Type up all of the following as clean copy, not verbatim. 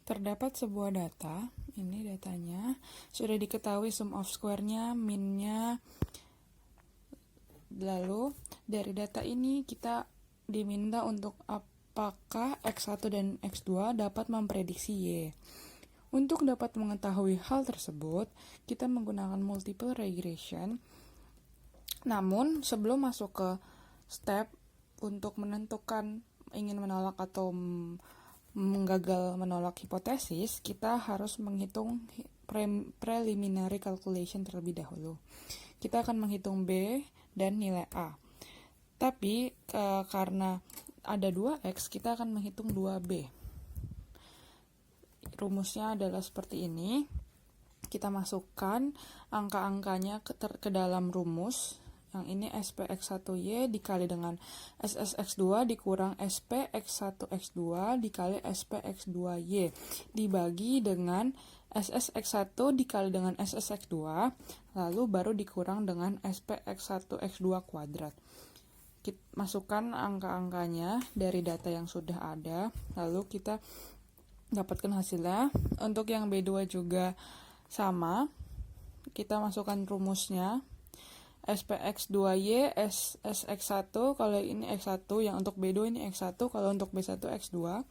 Terdapat sebuah data, ini datanya, sudah diketahui sum of square-nya, min-nya. Lalu dari data ini kita diminta untuk apakah X1 dan X2 dapat memprediksi Y. Untuk dapat mengetahui hal tersebut, kita menggunakan multiple regression. Namun sebelum masuk ke step untuk menentukan ingin menolak atau menggagal menolak hipotesis, kita harus menghitung preliminary calculation terlebih dahulu. Kita akan menghitung B dan nilai A. Tapi karena ada 2X, kita akan menghitung 2B. Rumusnya adalah seperti ini. Kita masukkan angka-angkanya ke dalam rumus. Yang ini SPX1Y dikali dengan SSX2 dikurang SPX1X2 dikali SPX2Y dibagi dengan SSX1 dikali dengan SSX2 lalu baru dikurang dengan SPX1X2 kuadrat. Kita masukkan angka-angkanya dari data yang sudah ada, lalu kita dapatkan hasilnya. Untuk yang B2 juga sama, kita masukkan rumusnya SPX2Y, SX1, kalau ini X1, yang untuk B2 ini X1, kalau untuk B1 X2.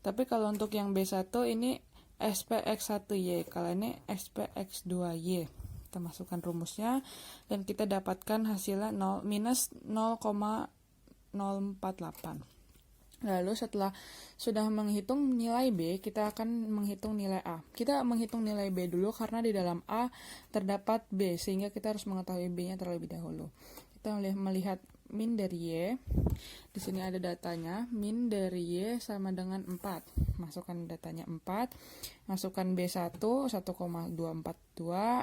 Tapi kalau untuk yang B1 ini SPX1Y, kalau ini SPX2Y. Kita masukkan rumusnya dan kita dapatkan hasilnya minus 0,048. Lalu setelah sudah menghitung nilai B, kita akan menghitung nilai A. Kita menghitung nilai B dulu karena di dalam A terdapat B, sehingga kita harus mengetahui B-nya terlebih dahulu. Kita melihat min dari Y. Di sini ada datanya, min dari Y sama dengan 4. Masukkan datanya 4. Masukkan B1 1,242,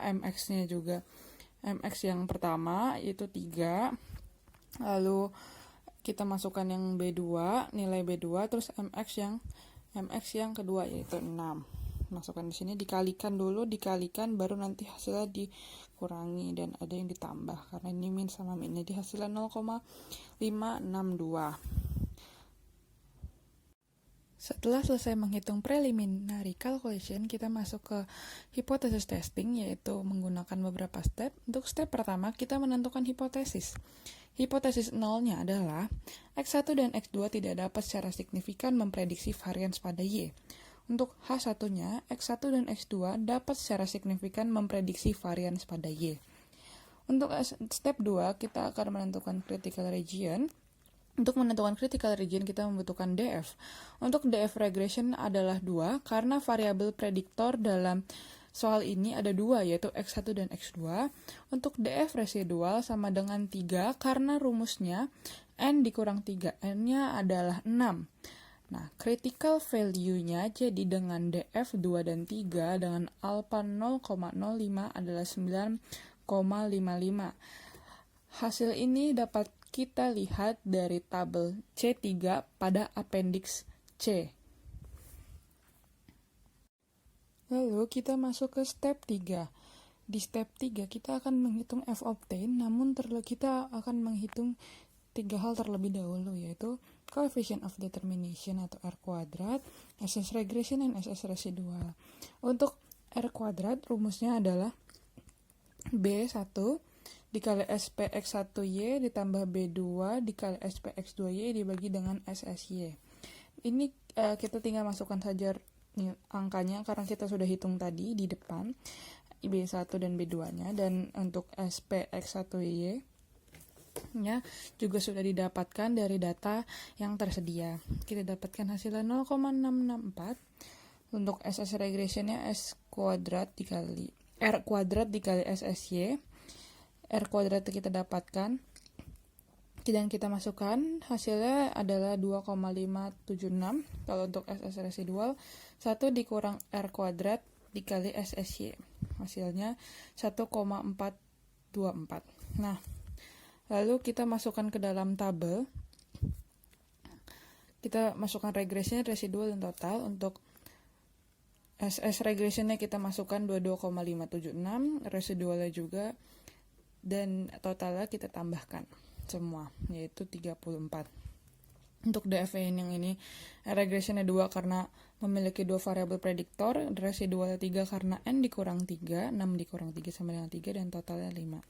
MX-nya juga MX yang pertama yaitu 3. Lalu kita masukkan yang B2, nilai B2, terus MX yang kedua yaitu 6. Masukkan di sini, dikalikan dulu, baru nanti hasilnya dikurangi dan ada yang ditambah karena ini min sama min, jadi hasilnya 0,562. Setelah selesai menghitung preliminary calculation, kita masuk ke hypothesis testing, yaitu menggunakan beberapa step. Untuk step pertama, kita menentukan hipotesis. Hipotesis nolnya adalah X1 dan X2 tidak dapat secara signifikan memprediksi varians pada Y. Untuk H1-nya, X1 dan X2 dapat secara signifikan memprediksi varians pada Y. Untuk step 2, kita akan menentukan critical region. Untuk menentukan critical region, kita membutuhkan DF. Untuk DF regression adalah 2, karena variabel prediktor dalam soal ini ada 2, yaitu X1 dan X2. Untuk DF residual sama dengan 3, karena rumusnya N dikurang 3, N-nya adalah 6. Nah, critical value-nya jadi dengan DF 2 dan 3 dengan alpha 0,05 adalah 9,55. Hasil ini dapat kita lihat dari tabel C3 pada appendix C. Lalu kita masuk ke step 3. Di step 3 kita akan menghitung f obtained, namun kita akan menghitung 3 hal terlebih dahulu, yaitu coefficient of determination atau R kuadrat, SS regression, dan SS residual. Untuk R kuadrat rumusnya adalah B1 dikali SPX1Y ditambah B2 dikali SPX2Y dibagi dengan SSY. Ini kita tinggal masukkan saja angkanya karena kita sudah hitung tadi di depan B1 dan B2-nya, dan untuk SPX1Y nya juga sudah didapatkan dari data yang tersedia. Kita dapatkan hasilnya 0,664. Untuk SS regressionnya S kuadrat dikali R kuadrat dikali SSY. R kuadrat kita dapatkan dan kita masukkan hasilnya adalah 2,576. Kalau untuk SS residual 1 dikurang R kuadrat dikali SSY, hasilnya 1,424. Nah, lalu kita masukkan ke dalam tabel, kita masukkan regresinya, residual, dan total. Untuk SS regressionnya kita masukkan 22,576, residualnya juga, dan totalnya kita tambahkan semua, yaitu 34. Untuk DFV yang ini regressionnya 2 karena memiliki 2 variabel prediktor, residualnya 3 karena N dikurang 3, 6 dikurang 3 sama dengan 3, dan totalnya 5.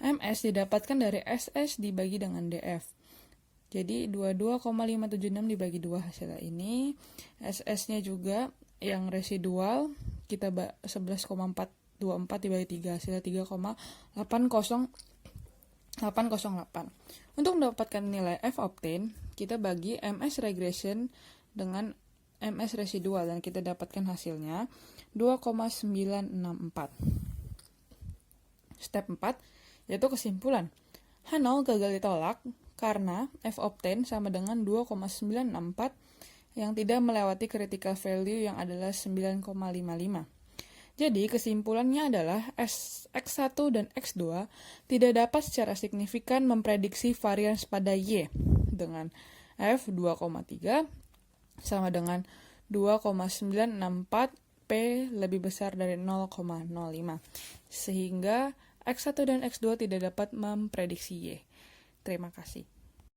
MS didapatkan dari SS dibagi dengan DF. Jadi 22,576 dibagi 2 hasilnya ini. SS-nya juga yang residual, kita 11,424 dibagi 3, hasilnya 3,808. Untuk mendapatkan nilai F obtain, kita bagi MS regression dengan MS residual dan kita dapatkan hasilnya 2,964. Step 4 yaitu kesimpulan. H0 gagal ditolak karena F obtain sama dengan 2,964 yang tidak melewati critical value yang adalah 9,55. Jadi kesimpulannya adalah X1 dan X2 tidak dapat secara signifikan memprediksi varians pada Y dengan F 2,3 sama dengan 2,964 P lebih besar dari 0,05. Sehingga X1 dan X2 tidak dapat memprediksi Y. Terima kasih.